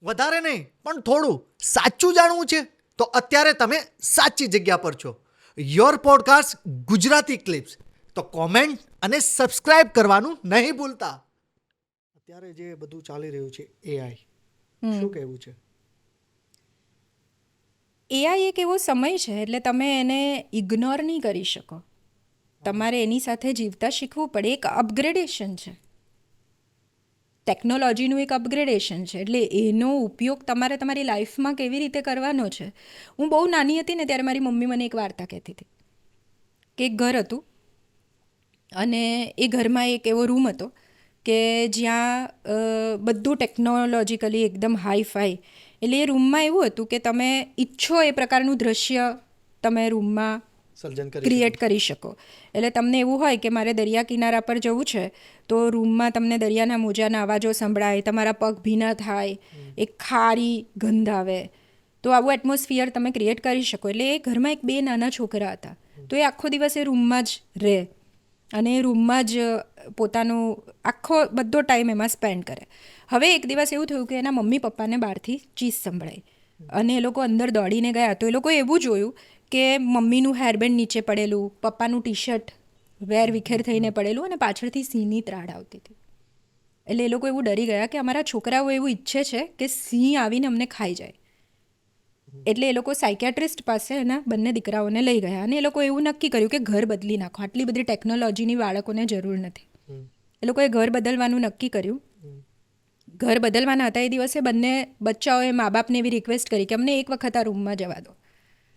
વધારે નહીં પણ થોડું સાચું જાણવું છે તો અત્યારે તમે સાચી જગ્યા પર છો. Your podcast Gujarati clips. તો કોમેન્ટ અને સબસ્ક્રાઇબ કરવાનું નહીં ભૂલતા. અત્યારે જે બધું ચાલી રહ્યું છે એઆઈ, શું કહેવું છે? એઆઈ એક એવો સમય છે એટલે તમે એને ઇગ્નોર નહીં કરી શકો. તમારે એની સાથે જીવતા શીખવું પડે. એક અપગ્રેડેશન છે, ટેકનોલોજીનું એક અપગ્રેડેશન છે. એટલે એનો ઉપયોગ તમારે તમારી લાઈફમાં કેવી રીતે કરવાનો છે. હું બહુ નાની હતી ને ત્યારે મારી મમ્મી મને એક વાર્તા કહેતી હતી કે એક ઘર હતું અને એ ઘરમાં એક એવો રૂમ હતો કે જ્યાં બધું ટેકનોલોજીકલી એકદમ હાઈ ફાઈ. એટલે એ રૂમમાં એવું હતું કે તમે ઈચ્છો એ પ્રકારનું દ્રશ્ય તમે રૂમમાં ક્રિએટ કરી શકો. એટલે તમને એવું હોય કે મારે દરિયા કિનારા પર જવું છે તો રૂમમાં તમને દરિયાના મોજાના અવાજો સંભળાય, તમારા પગ ભીના થાય, એક ખારી ગંધ આવે. તો આવું એટમોસ્ફિયર તમે ક્રિએટ કરી શકો. એટલે એ ઘરમાં એક 2 નાના છોકરા હતા. તો એ આખો દિવસ એ રૂમમાં જ રહે અને એ રૂમમાં જ પોતાનું આખો બધો ટાઈમ એમાં સ્પેન્ડ કરે. હવે એક દિવસ એવું થયું કે એના મમ્મી પપ્પાને બહારથી ચીસ સંભળાઈ અને એ લોકો અંદર દોડીને ગયા. તો એ લોકોએ એવું જોયું કે મમ્મીનું હેરબેન્ડ નીચે પડેલું, પપ્પાનું ટી શર્ટ વેર વિખેર થઈને પડેલું અને પાછળથી સિંહની ત્રાડ આવતી હતી. એટલે એ લોકો એવું ડરી ગયા કે અમારા છોકરાઓ એવું ઈચ્છે છે કે સિંહ આવીને અમને ખાઈ જાય. એટલે એ લોકો સાયકેટ્રિસ્ટ પાસે એના બંને દીકરાઓને લઈ ગયા અને એ લોકો એવું નક્કી કર્યું કે ઘર બદલી નાખો, આટલી બધી ટેકનોલોજીની બાળકોને જરૂર નથી. એ લોકોએ ઘર બદલવાનું નક્કી કર્યું. ઘર બદલવાના હતા એ દિવસે બંને બચ્ચાઓએ મા બાપને એવી રિક્વેસ્ટ કરી કે અમને એક વખત આ રૂમમાં જવા દો,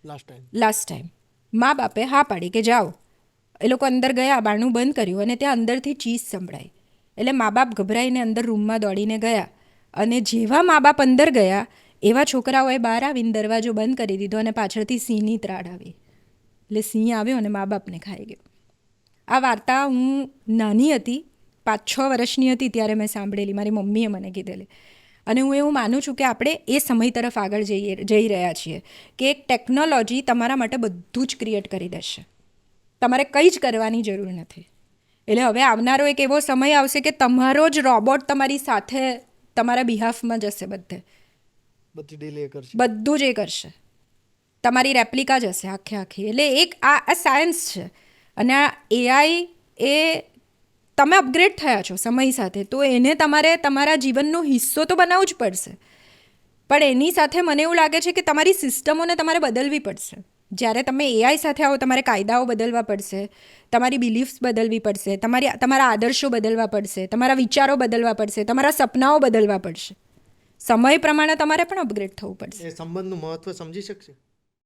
લાસ્ટ ટાઈમ. મા બાપે હા પાડી કે જાઓ. એ લોકો અંદર ગયા, બારણું બંધ કર્યું અને ત્યાં અંદરથી ચીસ સંભળાઈ. એટલે મા બાપ ગભરાઈને અંદર રૂમમાં દોડીને ગયા અને જેવા મા બાપ અંદર ગયા એવા છોકરાઓએ બહાર આવીને દરવાજો બંધ કરી દીધો અને પાછળથી સિંહની ત્રાડ આવી. એટલે સિંહ આવ્યો અને મા બાપને ખાઈ ગયો. આ વાર્તા હું નાની હતી, 5-6 વર્ષની હતી ત્યારે મેં સાંભળેલી, મારી મમ્મીએ મને કીધેલી. અને હું એવું માનું છું કે આપણે એ સમય તરફ આગળ જઈ રહ્યા છીએ કે એક ટેકનોલોજી તમારા માટે બધું જ ક્રિએટ કરી દેશે. તમારે કંઈ જ કરવાની જરૂર નથી. એટલે હવે આવનારો એક એવો સમય આવશે કે તમારો જ રોબોટ તમારી સાથે તમારા બિહાફમાં જશે, બધું જ એ કરશે. તમારી રેપ્લિકા જ હશે આખી. એટલે એક આ સાયન્સ છે અને આ એઆઈ એ તમે અપગ્રેડ થયા છો સમય સાથે, તો એને તમારે તમારા જીવનનો હિસ્સો તો બનાવવું જ પડશે. પણ એની સાથે મને એવું લાગે છે કે તમારી સિસ્ટમોને તમારે બદલવી પડશે. જ્યારે તમે એઆઈ સાથે આવો તમારે કાયદાઓ બદલવા પડશે, તમારી બિલીફ્સ બદલવી પડશે, તમારા આદર્શો બદલવા પડશે, તમારા વિચારો બદલવા પડશે, તમારા સપનાઓ બદલવા પડશે. સમય પ્રમાણે તમારે પણ અપગ્રેડ થવું પડશે. એ સંબંધનું મહત્વ સમજી શકશે.